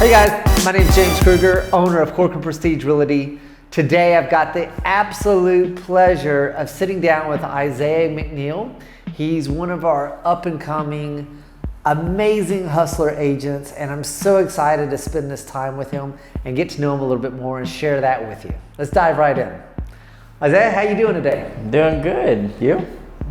Hey guys, my name is James Kruger, owner of Corcoran Prestige Realty. Today I've got the absolute pleasure of sitting down with Isaigha McNeil. He's one of our up-and-coming, amazing hustler agents, and I'm so excited to spend this time with him and get to know him a little bit more and share that with you. Let's dive right in. Isaigha, how you doing today? Doing good. You?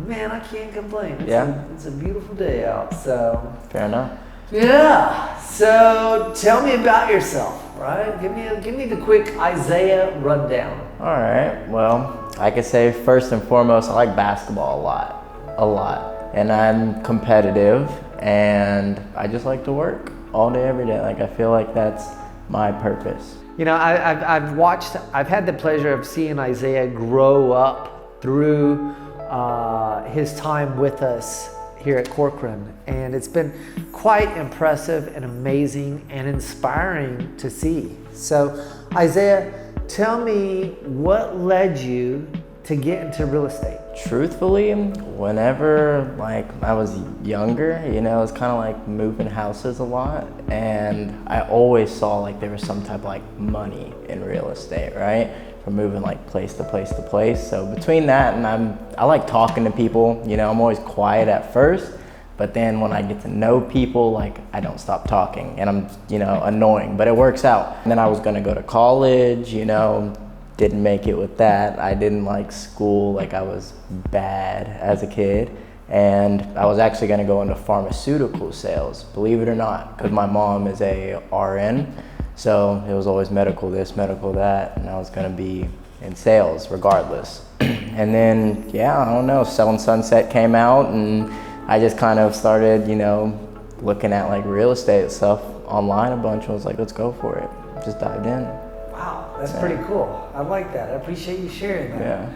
Man, I can't complain. It's a beautiful day out, so. Fair enough. Yeah, so tell me about yourself, right? Give me the quick Isaigha rundown. All right, well, I could say first and foremost, I like basketball a lot. And I'm competitive, and I just like to work all day, every day. Like, I feel like that's my purpose. You know, I've had the pleasure of seeing Isaigha grow up through his time with us here at Corcoran, and it's been quite impressive and amazing and inspiring to see. So Isaigha, tell me what led you to get into real estate? Truthfully, whenever I was younger, you know, it's kind of like moving houses a lot, and I always saw there was some type of money in real estate, right? From moving place to place to place. So between that and I like talking to people, you know, I'm always quiet at first, but then when I get to know people, I don't stop talking, and I'm, you know, annoying, but it works out. And then I was gonna go to college, you know, didn't make it with that. I didn't like school, I was bad as a kid. And I was actually gonna go into pharmaceutical sales, believe it or not, because my mom is a RN. So it was always medical this, medical that, and I was gonna be in sales regardless. And then, yeah, I don't know, Selling Sunset came out, and I just kind of started, you know, looking at real estate stuff online a bunch, and was like, let's go for it. Just dived in. Wow, that's pretty cool. I like that. I appreciate you sharing that. Yeah.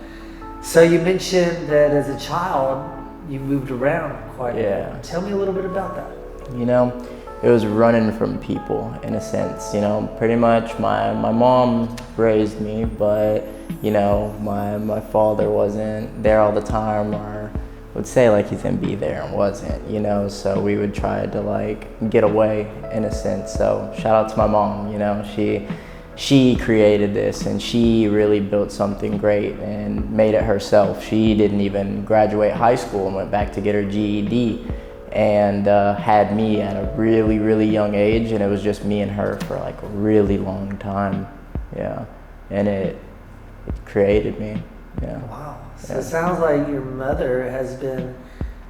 So you mentioned that as a child, you moved around quite a bit. Tell me a little bit about that. You know, it was running from people in a sense, you know. Pretty much my mom raised me, but you know, my father wasn't there all the time, or would say he's gonna be there and wasn't, you know. So we would try to get away in a sense. So shout out to my mom, you know, she created this, and she really built something great and made it herself. She didn't even graduate high school and went back to get her GED. And had me at a really, really young age, and it was just me and her for a really long time. Yeah, and it created me. Yeah. Wow. So it sounds like your mother has been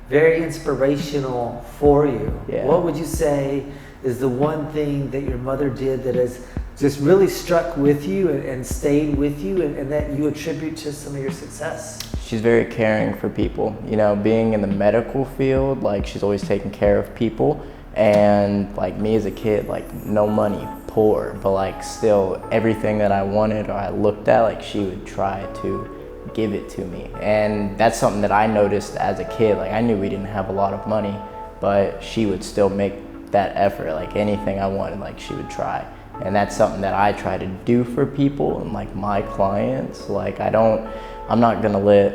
very inspirational for you. Yeah. What would you say is the one thing that your mother did that has just really struck with you and stayed with you, and that you attribute to some of your success? She's very caring for people, you know, being in the medical field, she's always taking care of people. And me as a kid, no money, poor, but still everything that I wanted or I looked at, she would try to give it to me. And that's something that I noticed as a kid. I knew we didn't have a lot of money, but she would still make that effort. anything I wanted, she would try. And that's something that I try to do for people and my clients. I'm not gonna let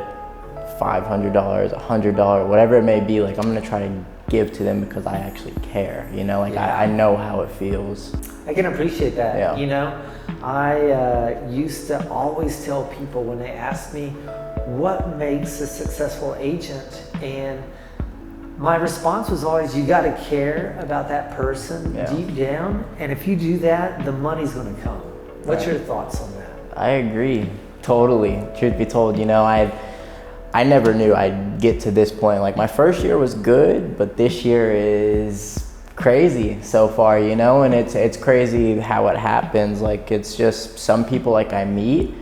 $500, $100, whatever it may be, I'm gonna try to give to them because I actually care, you know, I know how it feels. I can appreciate that. Yeah. You know, I used to always tell people when they ask me what makes a successful agent, and my response was always, you gotta care about that person deep down, and if you do that, the money's gonna come. What's your thoughts on that? I agree, totally. Truth be told, you know, I never knew I'd get to this point. my first year was good, but this year is crazy so far, you know, and it's crazy how it happens. It's just some people I meet,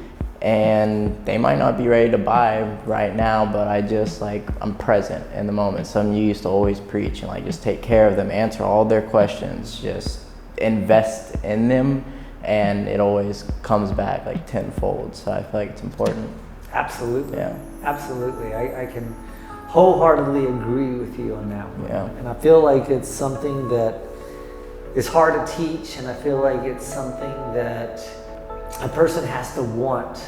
and they might not be ready to buy right now, but I just I'm present in the moment. Some you used to always preach and just take care of them, answer all their questions, just invest in them, and it always comes back tenfold. So I feel it's important. Absolutely. Yeah. Absolutely. I can wholeheartedly agree with you on that one. Yeah. And I feel it's something that is hard to teach, and I feel it's something that a person has to want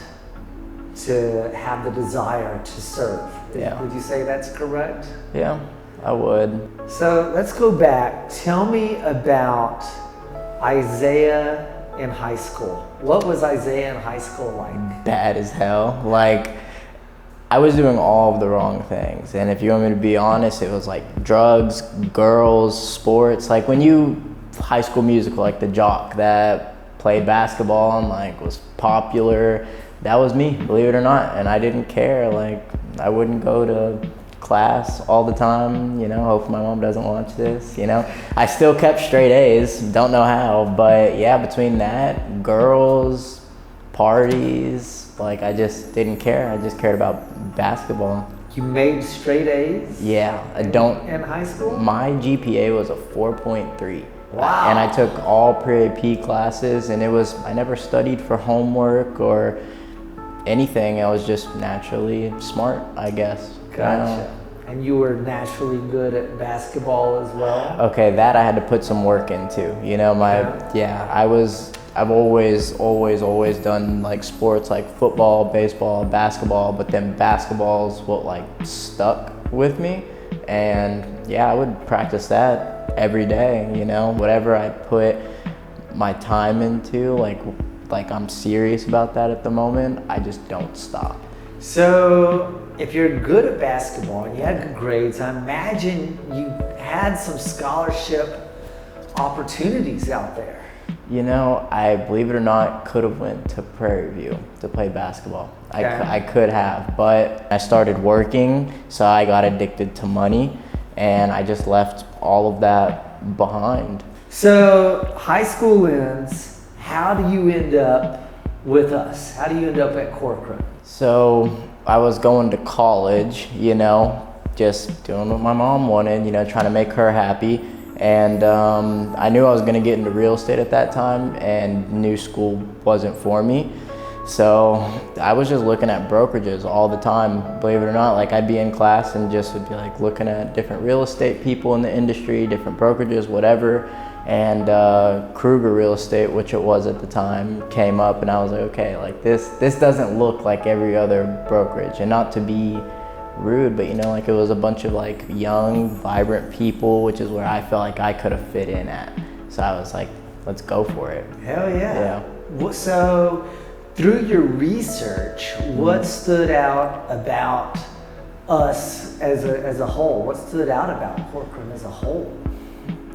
to have the desire to serve. Yeah. Would you say that's correct? Yeah, I would. So let's go back. Tell me about Isaiah in high school. What was Isaiah in high school like? Bad as hell. Like, I was doing all of the wrong things. And if you want me to be honest, it was like drugs, girls, sports. Like when you, High School Musical, like the jock that played basketball and like was popular, that was me, believe it or not. And I didn't care. Like, I wouldn't go to class all the time, you know, hope my mom doesn't watch this, you know. I still kept straight A's, don't know how, but yeah, between that, girls, parties, like I just didn't care. I just cared about basketball. You made straight A's? Yeah, I don't. In high school? My GPA was a 4.3. Wow. And I took all pre-AP classes, and I never studied for homework or anything. I was just naturally smart, I guess. Gotcha. And you were naturally good at basketball as well? Okay, that I had to put some work into. You know, I've always done like sports like football, baseball, basketball, but then basketball's what like stuck with me. And yeah, I would practice that every day, you know, whatever I put my time into, like I'm serious about that at the moment, I just don't stop. So if you're good at basketball and you had good grades, I imagine you had some scholarship opportunities out there. You know, I, believe it or not, could have went to Prairie View to play basketball. Okay. I could have, but I started working, so I got addicted to money, and I just left all of that behind. So high school ends, how do you end up with us? How do you end up at Corcoran? So I was going to college, you know, just doing what my mom wanted, you know, trying to make her happy. And I knew I was gonna get into real estate at that time, and new school wasn't for me. So I was just looking at brokerages all the time, believe it or not. Like I'd be in class and just would be like looking at different real estate people in the industry, different brokerages, whatever. And Kruger Real Estate, which it was at the time, came up, and I was like, okay, like this doesn't look like every other brokerage. And not to be rude, but you know, like it was a bunch of like young, vibrant people, which is where I felt like I could have fit in at. So I was like, let's go for it. Hell yeah. So through your research, what stood out about us as a whole? What stood out about Corcoran as a whole?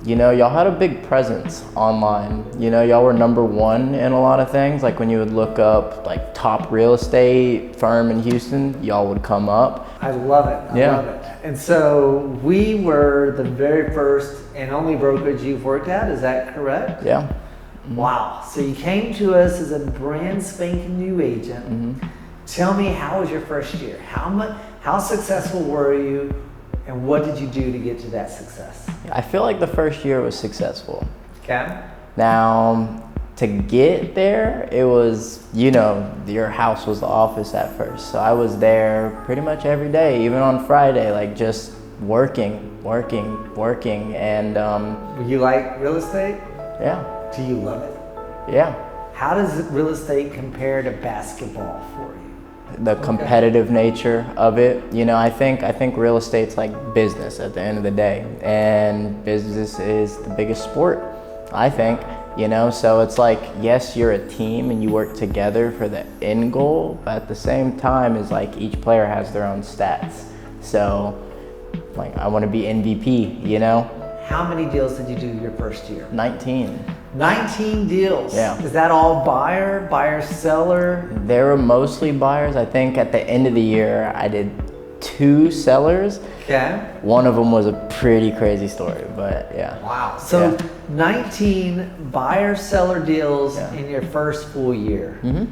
You know, y'all had a big presence online. You know, y'all were #1 in a lot of things. Like when you would look up like top real estate firm in Houston, y'all would come up. I love it. I love it. And so we were the very first and only brokerage you've worked at, is that correct? Yeah. Mm-hmm. Wow. So you came to us as a brand spanking new agent. Mm-hmm. Tell me, how was your first year? How successful were you? And what did you do to get to that success? I feel like the first year was successful. Okay. Now, to get there, it was, you know, your house was the office at first. So I was there pretty much every day, even on Friday, like just working. And you like real estate? yeah. Do you love it? Yeah. How does real estate compare to basketball for you? The competitive nature of it, you know, I think real estate's like business at the end of the day, and business is the biggest sport, I think, you know. So it's like, yes, you're a team and you work together for the end goal, but at the same time, is like each player has their own stats. So like I want to be MVP, you know. How many deals did you do your first year? 19. 19 deals. Yeah. Is that all buyer, seller? They were mostly buyers. I think at the end of the year, I did 2 sellers. Okay. One of them was a pretty crazy story, but yeah. Wow. So yeah. 19 buyer-seller deals Yeah. in your first full year. Mm-hmm.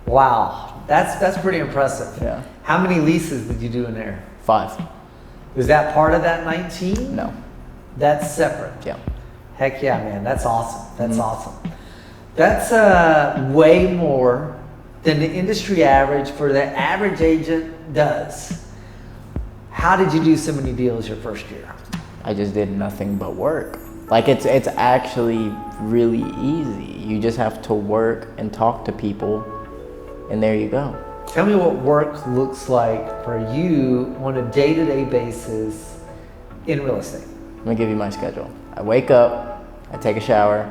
Wow. That's pretty impressive. Yeah. How many leases did you do in there? 5. Was that part of that 19? No. That's separate. Yeah. Heck yeah, man. That's awesome. That's awesome. That's way more than the industry average for the average agent does. How did you do so many deals your first year? I just did nothing but work. Like it's actually really easy. You just have to work and talk to people, and there you go. Tell me what work looks like for you on a day-to-day basis in real estate. Let me give you my schedule. I wake up, I take a shower,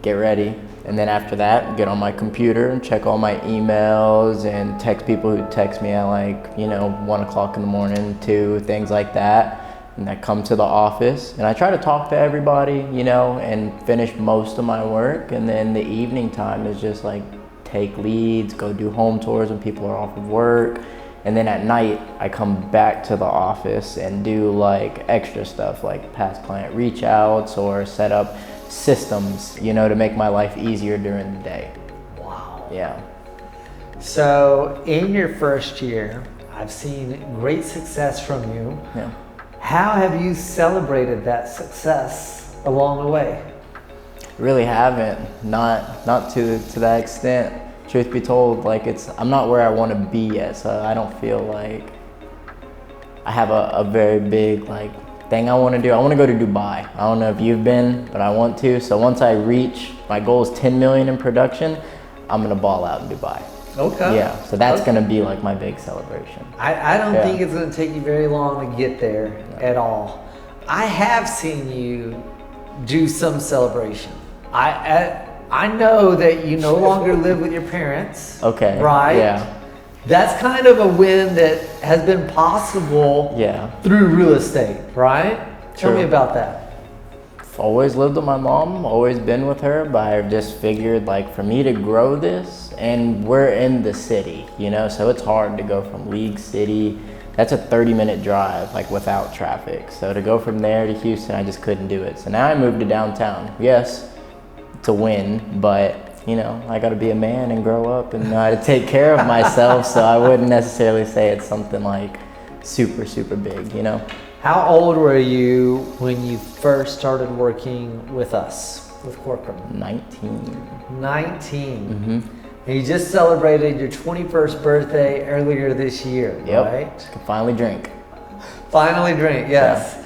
get ready. And then after that, get on my computer and check all my emails and text people who text me at like, 1 o'clock in the morning, 2, things like that. And I come to the office and I try to talk to everybody, and finish most of my work. And then the evening time is just like take leads, go do home tours when people are off of work. And then at night, I come back to the office and do like extra stuff like past client reach outs or set up systems, to make my life easier during the day. Wow. Yeah. So in your first year, I've seen great success from you. Yeah. How have you celebrated that success along the way? Really haven't, not to that extent. Truth be told, like I'm not where I want to be yet, so I don't feel like I have a very big like thing I want to do. I want to go to Dubai. I don't know if you've been, but I want to. So once I reach, my goal is 10 million in production, I'm gonna ball out in Dubai. Okay. Yeah, so that's gonna be like my big celebration. I don't think it's gonna take you very long to get there at all. I have seen you do some celebration. I know that you no longer live with your parents. Okay. Right? Yeah. That's kind of a win that has been possible through real estate, right? Tell me about that. I've always lived with my mom, always been with her, but I just figured like for me to grow this, and we're in the city, so it's hard to go from League City. That's a 30-minute drive, like without traffic. So to go from there to Houston, I just couldn't do it. So now I moved to downtown. Yes, to win, but I got to be a man and grow up and know how to take care of myself. So I wouldn't necessarily say it's something like super, super big, How old were you when you first started working with us, with Corcoran? 19. 19. Mm-hmm. And you just celebrated your 21st birthday earlier this year, Yep. right? Can finally drink. Finally drink, yes.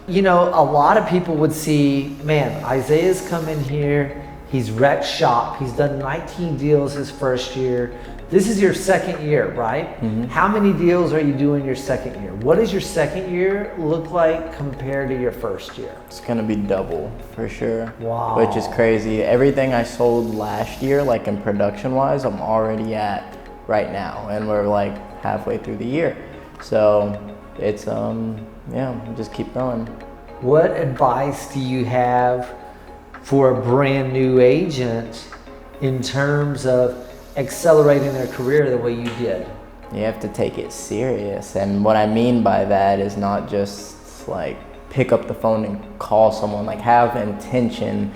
Yeah. A lot of people would see, man, Isaigh's come in here, he's wrecked shop, he's done 19 deals his first year. This is your second year, right? Mm-hmm. How many deals are you doing your second year? What does your second year look like compared to your first year? It's gonna be double for sure. Wow. Which is crazy. Everything I sold last year, like in production wise, I'm already at right now, and we're like halfway through the year. So it's just keep going. What advice do you have for a brand new agent in terms of accelerating their career the way you did? You have to take it serious, and what I mean by that is not just like pick up the phone and call someone. Like have intention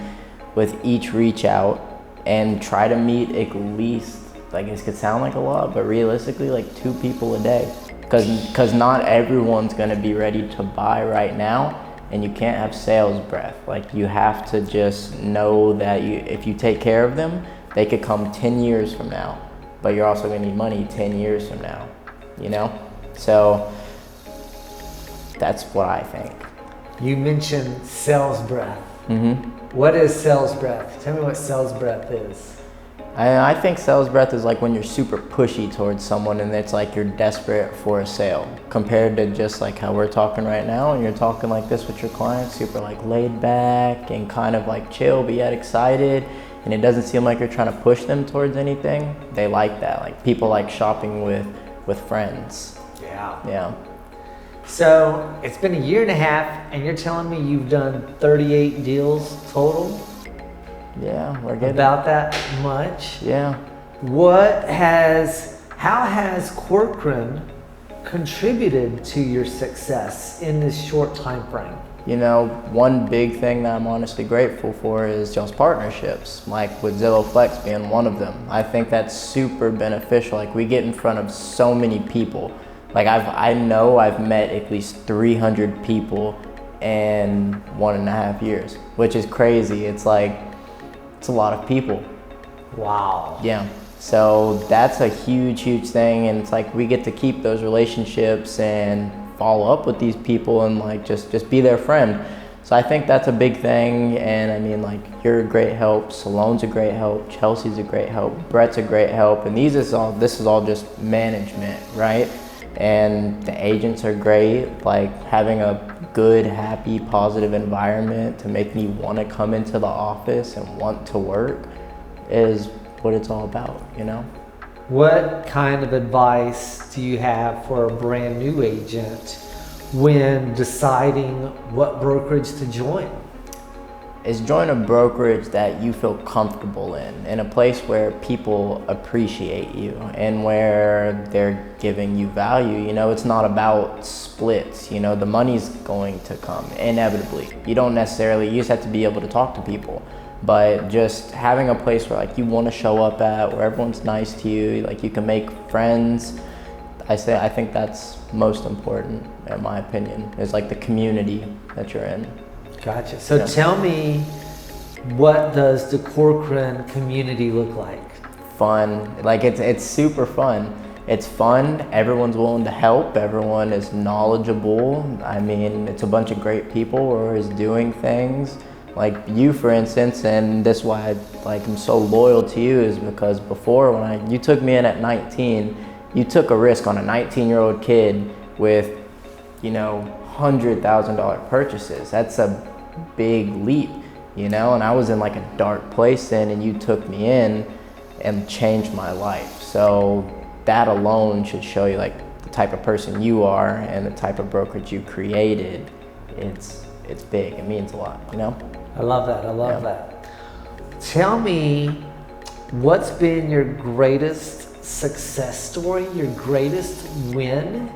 with each reach out and try to meet at least, like this could sound like a lot, but realistically like 2 people a day, because not everyone's going to be ready to buy right now, and you can't have sales breath. Like you have to just know that if you take care of them, they could come 10 years from now, but you're also gonna need money 10 years from now, So that's what I think. You mentioned sales breath. Mm-hmm. What is sales breath? Tell me what sales breath is. I think sales breath is like when you're super pushy towards someone and it's like you're desperate for a sale, compared to just like how we're talking right now, and you're talking like this with your clients, super like laid back and kind of like chill but yet excited. And it doesn't seem like you're trying to push them towards anything. They like that. Like people like shopping with friends. Yeah. So it's been a year and a half, and you're telling me you've done 38 deals total? Yeah, we're getting about that much. Yeah. How has Corcoran contributed to your success in this short time frame? One big thing that I'm honestly grateful for is y'all's partnerships, like with Zillow Flex being one of them. I think that's super beneficial. Like we get in front of so many people. Like I know I've met at least 300 people in 1.5 years, which is crazy. It's like, it's a lot of people. Wow. Yeah. So that's a huge, huge thing. And it's like we get to keep those relationships and follow up with these people and like just be their friend. So I think that's a big thing. And I mean, like, you're a great help, Salone's a great help, Chelsea's a great help, Brett's a great help, and this is all just management, right? and the agents are great. Like having a good, happy, positive environment to make me want to come into the office and want to work is what it's all about, you know? What kind of advice do you have for a brand new agent when deciding what brokerage to join? Is join a brokerage that you feel comfortable in a place where people appreciate you and where they're giving you value. You know, it's not about splits. You know, the money's going to come inevitably. You don't necessarily, you just have to be able to talk to people. But just having a place where like you want to show up at, where everyone's nice to you, like you can make friends. I think that's most important, in my opinion, is like the community that you're in. Gotcha. So tell me, what does the Corcoran community look like? Fun. Like it's super fun. It's fun. Everyone's willing to help. Everyone is knowledgeable. I mean, it's a bunch of great people who are always doing things. Like you, for instance, and that's why I'm so loyal to you, is because before when you took me in at 19, you took a risk on a 19-year-old kid with, you know, $100,000 purchases. That's a big leap, you know, and I was in like a dark place then, and you took me in and changed my life. So that alone should show you like the type of person you are and the type of brokerage you created. It's big. It means a lot, you know? I love that. I love that. Tell me, what's been your greatest success story, your greatest win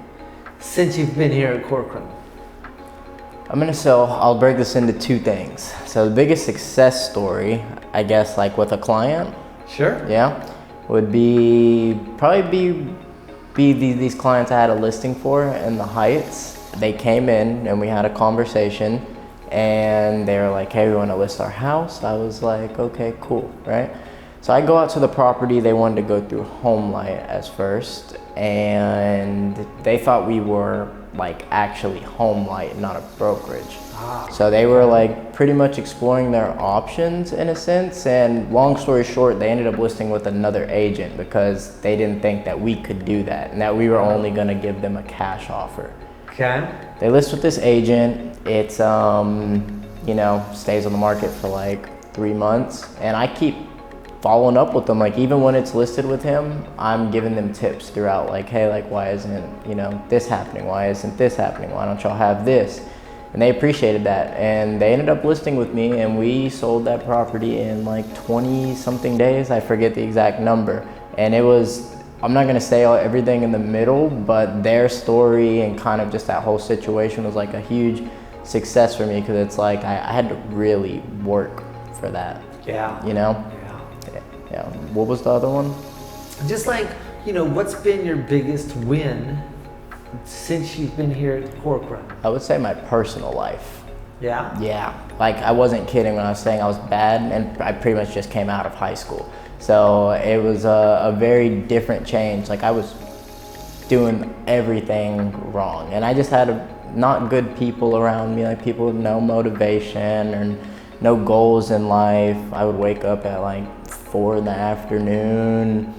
since you've been here at Corcoran? I'll break this into two things. So the biggest success story, I guess, like with a client. Sure. Yeah, would probably be these clients I had a listing for in the Heights. They came in and we had a conversation, and they were like, hey, we want to list our house. I was like, okay, cool, right? So I go out to the property. They wanted to go through HomeLight as first, and they thought we were like actually HomeLight, not a brokerage. So they were like pretty much exploring their options in a sense, and long story short, they ended up listing with another agent because they didn't think that we could do that and that we were only going to give them a cash offer. Okay. They list with this agent. It's you know, stays on the market for like 3 months, and I keep following up with them. Like even when it's listed with him, I'm giving them tips throughout, like, hey, like why isn't, you know, this happening? Why isn't this happening? Why don't y'all have this? And they appreciated that, and they ended up listing with me, and we sold that property in like 20 something days. I forget the exact number. And it was, I'm not gonna say everything in the middle, but their story and kind of just that whole situation was like a huge success for me, because it's like I had to really work for that. Yeah. You know? Yeah. What was the other one? Just like, you know, what's been your biggest win since you've been here at Corcoran? I would say my personal life. Yeah? Yeah. Like I wasn't kidding when I was saying I was bad, and I pretty much just came out of high school. So it was a very different change. Like I was doing everything wrong, and I just had not good people around me, like people with no motivation or no goals in life. I would wake up at like 4 in the afternoon.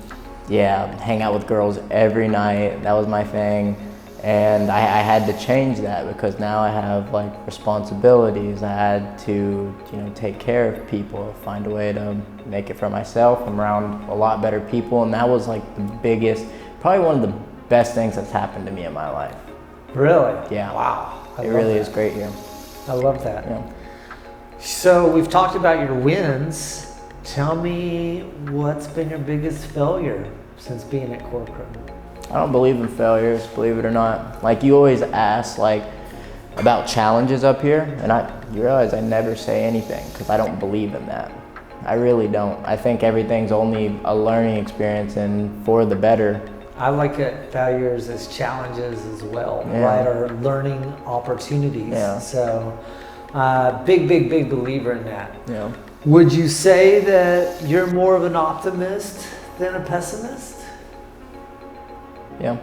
Yeah, hang out with girls every night. That was my thing. And I had to change that, because now I have like responsibilities. I had to, you know, take care of people, find a way to make it for myself. I'm around a lot better people, and that was like the biggest, probably one of the best things that's happened to me in my life. Really? Yeah. Wow. It really is great here. I love that. Yeah. So we've talked about your wins. Tell me, what's been your biggest failure since being at Corcoran? I don't believe in failures, believe it or not. Like you always ask like about challenges up here, and you realize I never say anything because I don't believe in that. I really don't. I think everything's only a learning experience and for the better. I like it, failures as challenges as well, Yeah. right? Or learning opportunities. Yeah. So big believer in that. Yeah. Would you say that you're more of an optimist than a pessimist? Yeah.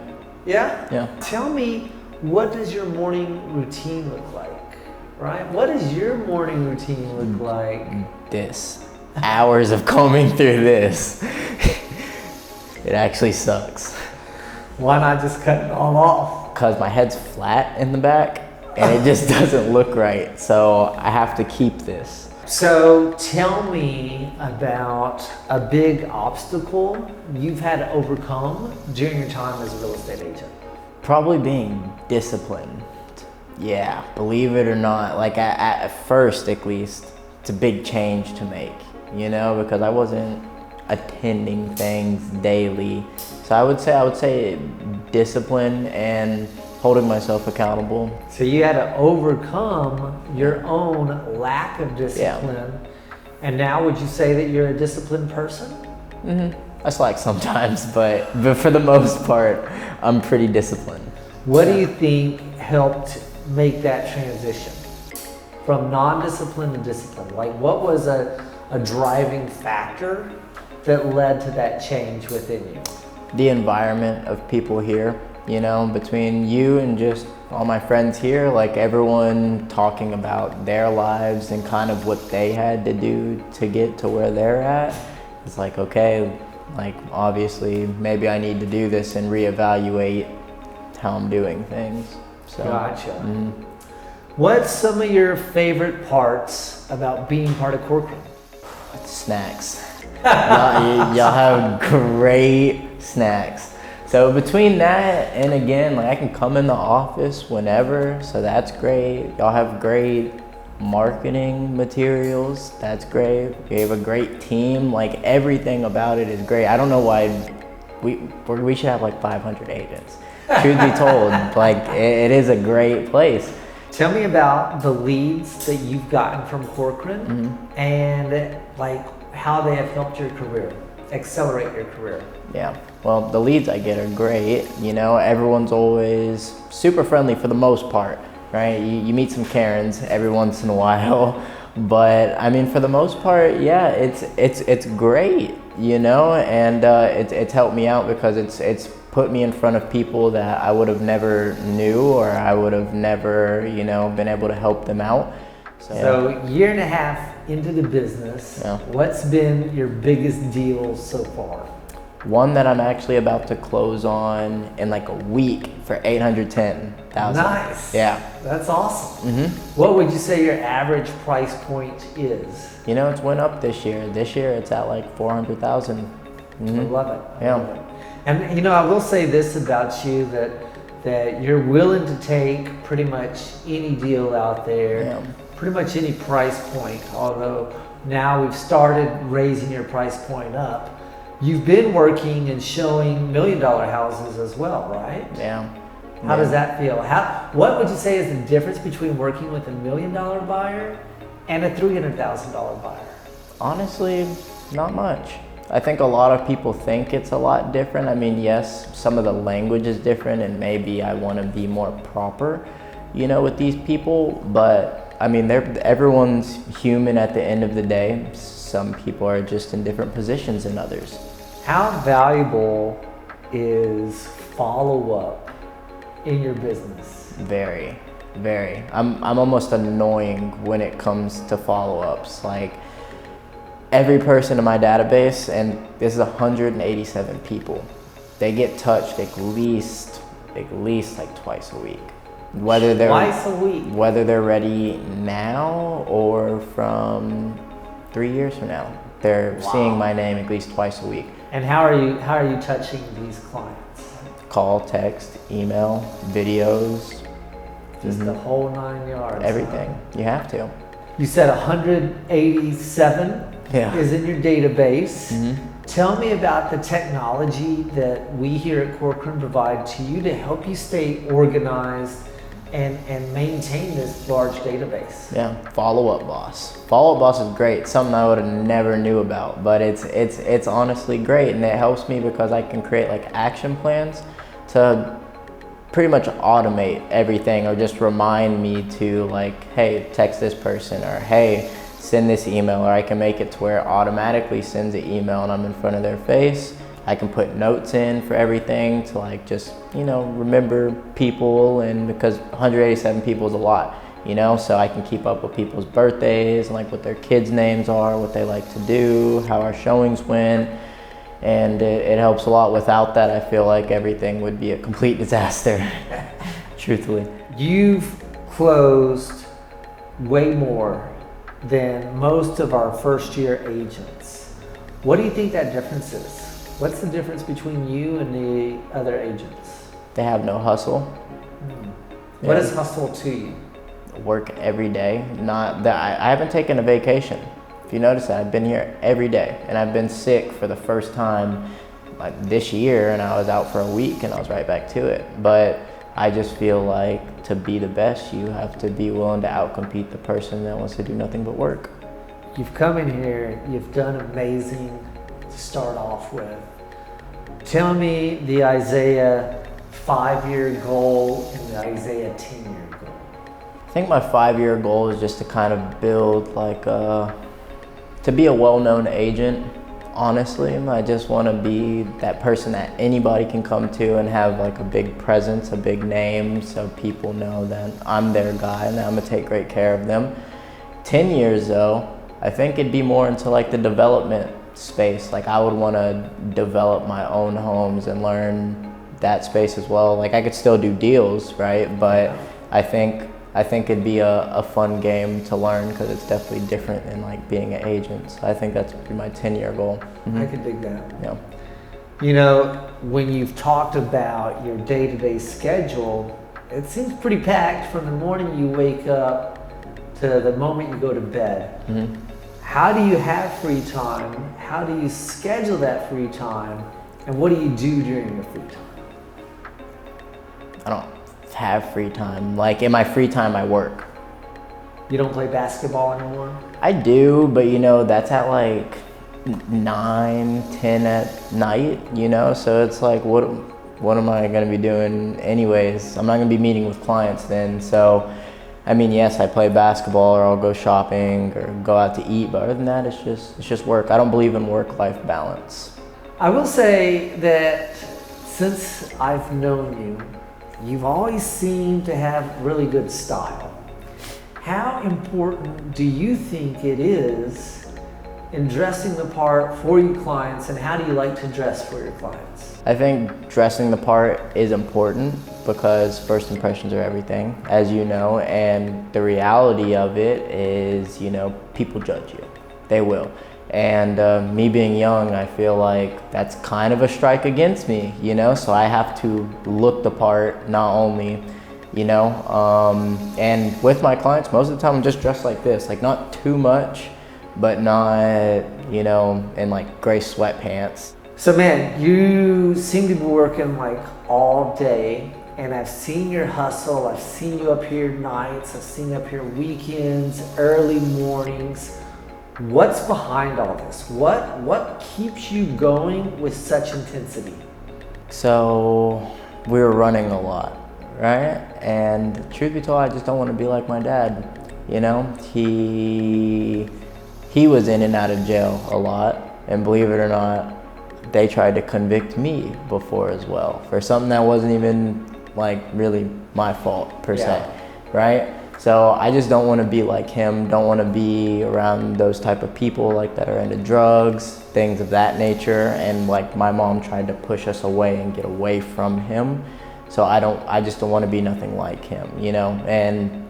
Yeah? Yeah. Tell me, what does your morning routine look like, right? What does your morning routine look like? This. Hours of combing through this. It actually sucks. Why not just cut it all off? Because my head's flat in the back and it just doesn't look right. So I have to keep this. So tell me about a big obstacle you've had to overcome during your time as a real estate agent. Probably being disciplined. Yeah, believe it or not, like at first at least, it's a big change to make, you know, because I wasn't attending things daily. So I would say discipline and holding myself accountable. So you had to overcome your own lack of discipline. And now would you say that you're a disciplined person? I slack sometimes, but for the most part, I'm pretty disciplined. What do you think helped make that transition from non-discipline to discipline? Like what was a driving factor that led to that change within you? The environment of people here, you know, between you and just all my friends here, like everyone talking about their lives and kind of what they had to do to get to where they're at. It's like, okay, like obviously maybe I need to do this and reevaluate how I'm doing things. So, gotcha. What's some of your favorite parts about being part of Corcoran? Snacks. y'all have great snacks. So between that and again, like I can come in the office whenever, so that's great. Y'all have great marketing materials, that's great. You have a great team, like everything about it is great. I don't know why we should have like 500 agents. Truth be told, like it is a great place. Tell me about the leads that you've gotten from Corcoran and like how they have helped your career, accelerate your career. Yeah, well, the leads I get are great. You know, everyone's always super friendly for the most part, right? You meet some Karens every once in a while, but I mean, for the most part, yeah, it's great, you know, and it's helped me out because it's put me in front of people that I would have never knew or I would have never, you know, been able to help them out. So year and a half into the business, what's been your biggest deal so far? One that I'm actually about to close on in like a week for $810,000. Nice. Yeah. That's awesome. What would you say your average price point is? You know, it's went up this year. This year it's at like $400,000. I love it. Yeah. Love it. And you know, I will say this about you, that you're willing to take pretty much any deal out there, pretty much any price point, although now we've started raising your price point up. You've been working and showing $1 million houses as well, right? Yeah. How does that feel? What would you say is the difference between working with $1 million buyer and a $300,000 buyer? Honestly, not much. I think a lot of people think it's a lot different. I mean, yes, some of the language is different and maybe I want to be more proper, you know, with these people, but I mean, everyone's human at the end of the day. Some people are just in different positions than others. How valuable is follow-up in your business? Very, very. I'm almost annoying when it comes to follow-ups. Like every person in my database, and this is 187 people, they get touched at least like twice a week. Whether they're ready now or from 3 years from now, they're seeing my name at least twice a week. And how are you touching these clients? Call, text, email, videos. Just the whole 9 yards. Everything. You have to. You said 187 is in your database. Tell me about the technology that we here at Corcoran provide to you to help you stay organized and maintain this large database. Yeah, Follow-Up Boss. Follow-Up Boss is great. Something I would have never knew about, but it's honestly great, and it helps me because I can create like action plans to pretty much automate everything, or just remind me to like, hey, text this person, or hey, send this email, or I can make it to where it automatically sends an email and I'm in front of their face. I can put notes in for everything to like just, you know, remember people, and because 187 people is a lot, you know, so I can keep up with people's birthdays and like what their kids' names are, what they like to do, how our showings went. and it helps a lot. Without that, I feel like everything would be a complete disaster, truthfully. You've closed way more than most of our first year agents. What do you think that difference is? What's the difference between you and the other agents? They have no hustle. What is hustle to you? Work every day. Not that I haven't taken a vacation. If you notice that, I've been here every day, and I've been sick for the first time like this year, and I was out for a week and I was right back to it. But I just feel like to be the best, you have to be willing to outcompete the person that wants to do nothing but work. You've come in here, you've done amazing to start off with. Tell me the Isaigha 5-year goal and the Isaigha 10-year goal. I think my 5-year goal is just to kind of build like to be a well-known agent. Honestly, I just want to be that person that anybody can come to and have like a big presence, a big name, so people know that I'm their guy and that I'm gonna take great care of them. 10 years though, I think it'd be more into like the development space. Like I would want to develop my own homes and learn that space as well. Like I could still do deals, right? But I think it'd be a fun game to learn because it's definitely different than like being an agent. So I think that's my 10-year goal. I can dig that. Yeah. You know, when you've talked about your day-to-day schedule, it seems pretty packed from the morning you wake up to the moment you go to bed. How do you have free time? How do you schedule that free time? And what do you do during your free time? I don't have free time. Like in my free time, I work. You don't play basketball anymore? I do, but you know, that's at like 9, 10 at night, you know? So it's like, what am I gonna be doing anyways? I'm not gonna be meeting with clients then. So, I mean, yes, I play basketball or I'll go shopping or go out to eat, but other than that, it's just work. I don't believe in work-life balance. I will say that since I've known you, you've always seemed to have really good style. How important do you think it is in dressing the part for your clients, and how do you like to dress for your clients? I think dressing the part is important because first impressions are everything, as you know, and the reality of it is, you know, people judge you. They will. And me being young, I feel like that's kind of a strike against me, you know? So I have to look the part, not only, you know, and with my clients, most of the time I'm just dressed like this, like not too much, but not, you know, in like gray sweatpants. So man, you seem to be working like all day, and I've seen your hustle. I've seen you up here nights, I've seen you up here weekends, early mornings. What's behind all this? What keeps you going with such intensity? So we were running a lot, right? And truth be told, I just don't want to be like my dad. You know, he was in and out of jail a lot, and believe it or not, they tried to convict me before as well for something that wasn't even like really my fault per se, right? So I just don't want to be like him, don't want to be around those type of people like that are into drugs, things of that nature. And like my mom tried to push us away and get away from him. So I just don't want to be nothing like him, you know? And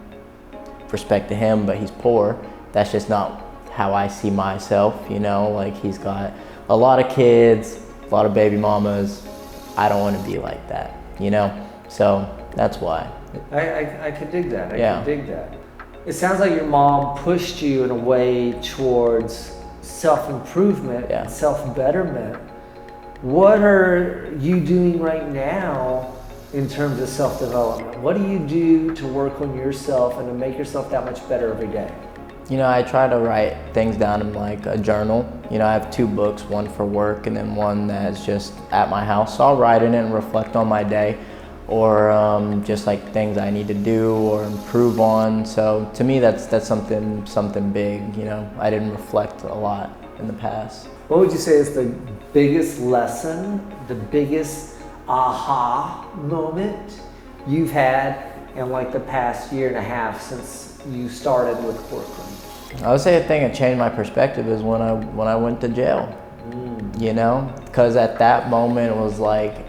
respect to him, but he's poor. That's just not how I see myself, you know? Like he's got a lot of kids, a lot of baby mamas. I don't want to be like that, you know? So that's why. I could dig that. I could dig that. It sounds like your mom pushed you in a way towards self-improvement and self-betterment. What are you doing right now in terms of self-development? What do you do to work on yourself and to make yourself that much better every day? You know, I try to write things down in like a journal. You know, I have 2 books, one for work and then one that's just at my house. So I'll write in it and reflect on my day, or just like things I need to do or improve on. So to me, that's something big. You know, I didn't reflect a lot in the past. What would you say is the biggest lesson, the biggest aha moment you've had in like the past year and a half since you started with Corcoran? I would say a thing that changed my perspective is when I went to jail. you know? Because at that moment it was like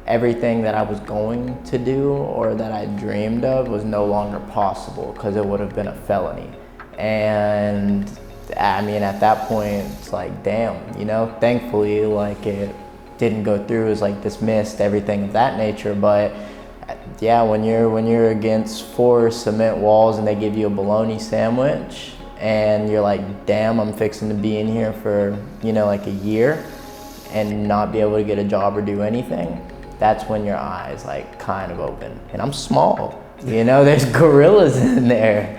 everything that I was going to do or that I dreamed of was no longer possible because it would have been a felony. And I mean, at that point, it's like, damn, you know, thankfully, like it didn't go through, it was like dismissed, everything of that nature. But yeah, when you're against 4 cement walls and they give you a bologna sandwich and you're like, damn, I'm fixing to be in here for, you know, like a year and not be able to get a job or do anything, that's when your eyes like kind of open. And I'm small, you know, there's gorillas in there.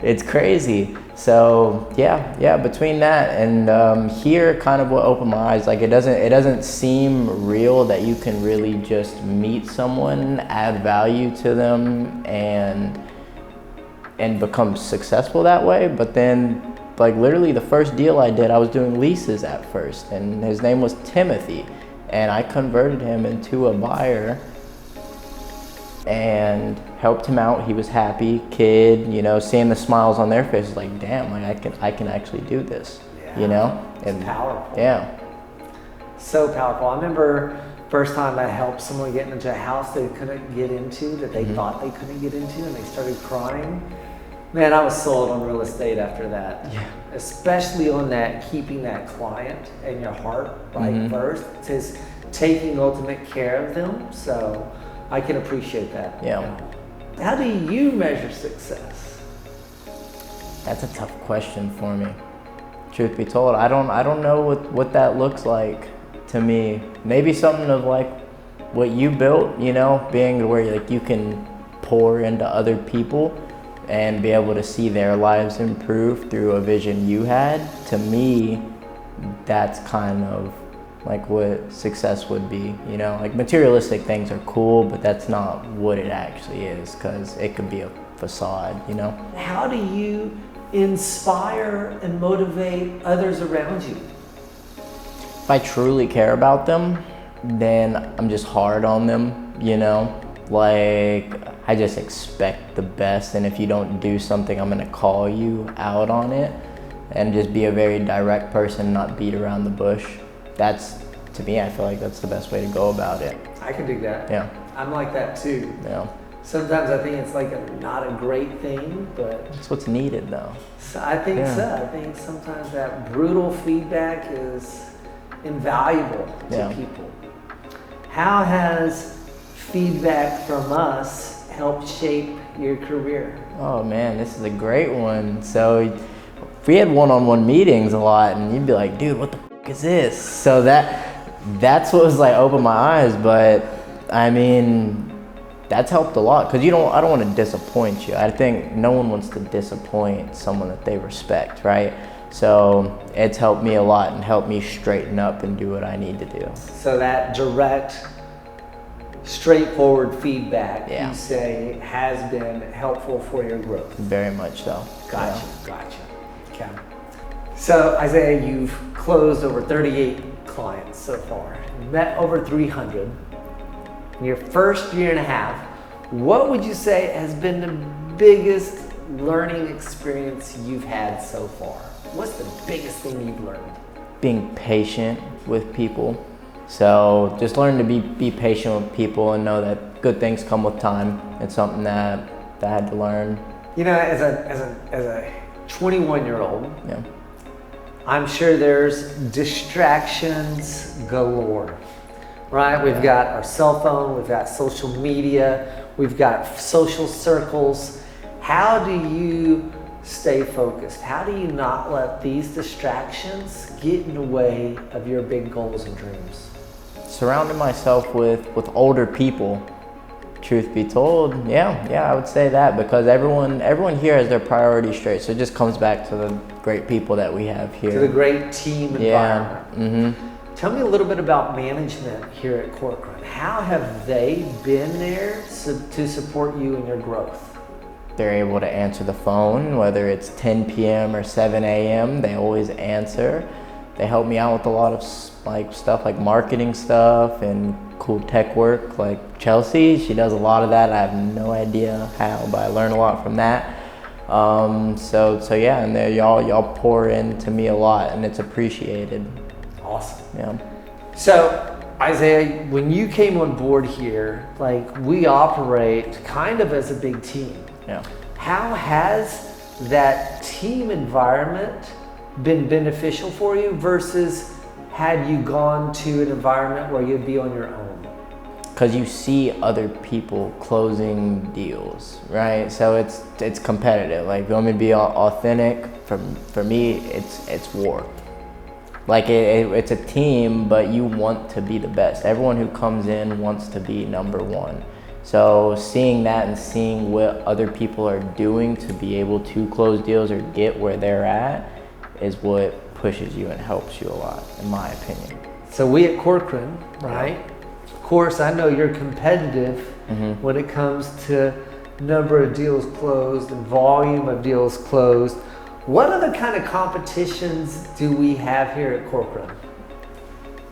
It's crazy. So yeah, between that and here, kind of what opened my eyes, like it doesn't seem real that you can really just meet someone, add value to them, and become successful that way. But then, like literally the first deal I did, I was doing leases at first, and his name was Timothy, and I converted him into a buyer and helped him out. He was happy, kid, you know, seeing the smiles on their faces, like, damn, like I can actually do this, you know? It's powerful. Yeah. So powerful. I remember first time I helped someone get into a house they couldn't get into, that they thought they couldn't get into, and they started crying. Man, I was sold on real estate after that. Yeah. Especially on that, keeping that client in your heart right first. It says taking ultimate care of them. So I can appreciate that. Yeah. How do you measure success? That's a tough question for me. Truth be told, I don't know what that looks like to me. Maybe something of like what you built, you know, being where like you can pour into other people and be able to see their lives improve through a vision you had. To me, that's kind of like what success would be, you know? Like materialistic things are cool, but that's not what it actually is, because it could be a facade, you know? How do you inspire and motivate others around you? If I truly care about them, then I'm just hard on them, you know? Like, I just expect the best, and if you don't do something, I'm gonna call you out on it, and just be a very direct person, not beat around the bush. That's, to me, I feel like that's the best way to go about it. I can dig that. Yeah. I'm like that too. Yeah. Sometimes I think it's like not a great thing, but That's what's needed though. so I think so. I think sometimes that brutal feedback is invaluable to people. How has feedback from us helped shape your career? Oh man, this is a great one. So we had one-on-one meetings a lot, and you'd be like, dude, what the f is this? So that's what was like opened my eyes. But I mean, that's helped a lot, because I don't want to disappoint you. I think no one wants to disappoint someone that they respect, right? So it's helped me a lot and helped me straighten up and do what I need to do. So that direct, straightforward feedback, you say, has been helpful for your growth. Very much so. Gotcha. Okay. So Isaiah, you've closed over 38 clients so far. You met over 300. In your first year and a half, what would you say has been the biggest learning experience you've had so far? What's the biggest thing you've learned? Being patient with people. So just learn to be patient with people and know that good things come with time. It's something that I had to learn. You know, as a 21-year-old, Yeah. I'm sure there's distractions galore, right? We've got our cell phone, we've got social media, we've got social circles. How do you stay focused? How do you not let these distractions get in the way of your big goals and dreams? Surrounding myself with older people, truth be told, yeah, I would say that, because everyone here has their priorities straight. So it just comes back to the great people that we have here. To the great team environment. Mm-hmm. Tell me a little bit about management here at Corcoran. How have they been there to support you in your growth? They're able to answer the phone, whether it's 10 p.m. or 7 a.m. They always answer. They help me out with a lot of stuff like marketing stuff and cool tech work. Like Chelsea, she does a lot of that. I have no idea how, but I learn a lot from that. So yeah, and y'all pour into me a lot, and it's appreciated. awesome. Yeah. So, Isaiah, when you came on board here, like we operate kind of as a big team. Yeah. How has that team environment been beneficial for you versus had you gone to an environment where you'd be on your own? Because you see other people closing deals, right? So it's competitive. Like, if you want me to be authentic, for me, it's war. Like, it's a team, but you want to be the best. Everyone who comes in wants to be number one. So seeing that and seeing what other people are doing to be able to close deals or get where they're at is what pushes you and helps you a lot, in my opinion. So we at Corcoran, right? Yeah. Of course, I know you're competitive when it comes to number of deals closed and volume of deals closed. What other kind of competitions do we have here at Corcoran?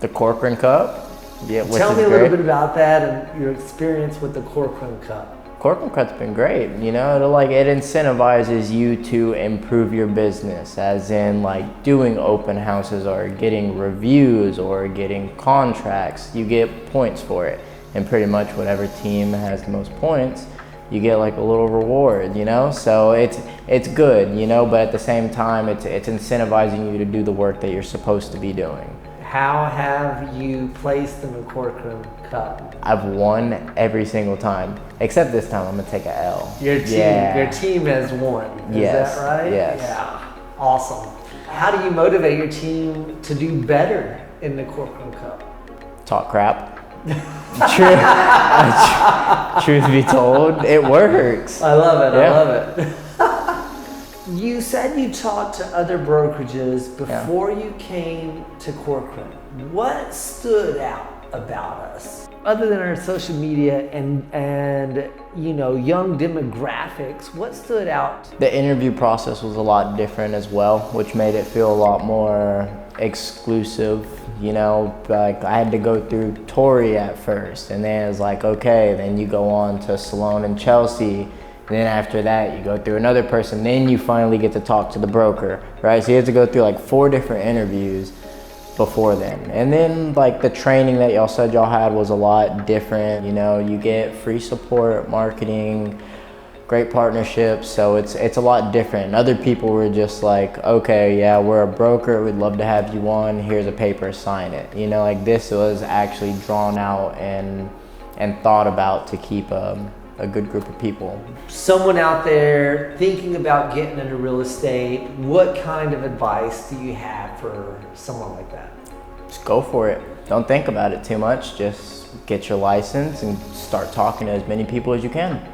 The Corcoran Cup. Yeah, which Tell is me a great. little bit about that and your experience with the Corcoran Cup. Corcoran Cup's been great. You know, it incentivizes you to improve your business, as in like doing open houses or getting reviews or getting contracts. You get points for it, and pretty much whatever team has the most points, you get like a little reward, you know? So it's good, you know, but at the same time, it's incentivizing you to do the work that you're supposed to be doing. How have you placed in the Corcoran Cup? I've won every single time, except this time I'm gonna take a L. Your team has won. Is Yes, that right? yes. Yeah. Awesome. How do you motivate your team to do better in the Corcoran Cup? Talk crap. Truth be told, it works. I love it. Yeah. I love it. You said you talked to other brokerages before you came to Corcoran. What stood out about us? Other than our social media and you know, young demographics, what stood out? The interview process was a lot different as well, which made it feel a lot more exclusive. You know, like I had to go through Tori at first, and then it was like, okay, then you go on to Salone and Chelsea. And then after that, you go through another person, then you finally get to talk to the broker, right? So you have to go through like 4 different interviews before then. And then like the training that y'all said y'all had was a lot different. You know, you get free support, marketing, great partnerships, so it's a lot different. And other people were just like, okay, yeah, we're a broker, we'd love to have you on, here's a paper, sign it. You know, like this was actually drawn out and thought about to keep a good group of people. Someone out there thinking about getting into real estate, what kind of advice do you have for someone like that? Just go for it. Don't think about it too much. Just get your license and start talking to as many people as you can.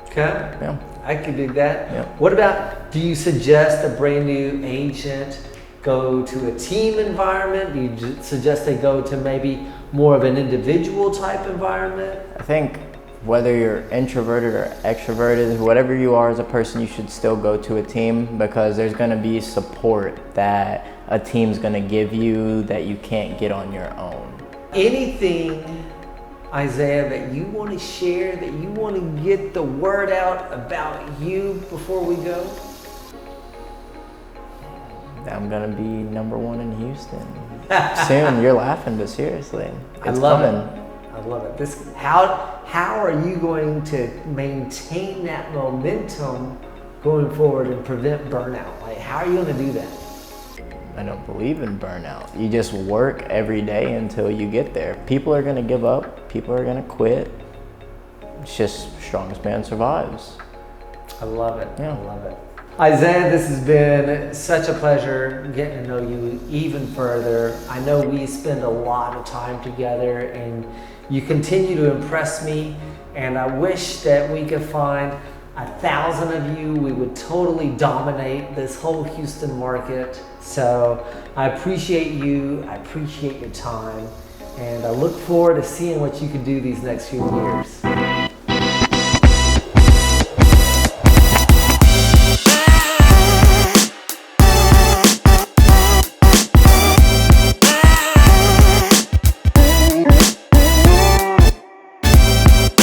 Okay. Yeah. I could do that. Yeah. What about, do you suggest a brand new agent go to a team environment? Do you suggest they go to maybe more of an individual type environment? I think whether you're introverted or extroverted, whatever you are as a person, you should still go to a team, because there's going to be support that a team's going to give you that you can't get on your own. Anything, Isaiah, that you want to share, that you want to get the word out about you before we go? I'm going to be number 1 in Houston soon. You're laughing, but seriously, it's I love coming. it. I love it. How are you going to maintain that momentum going forward and prevent burnout? Like, how are you going to do that? I don't believe in burnout. You just work every day until you get there. People are going to give up. People are going to quit. It's just strongest man survives. I love it. Yeah. I love it. Isaiah, this has been such a pleasure getting to know you even further. I know we spend a lot of time together and you continue to impress me, and I wish that we could find 1,000 of you. We would totally dominate this whole Houston market. So I appreciate you. I appreciate your time, and I look forward to seeing what you can do these next few years.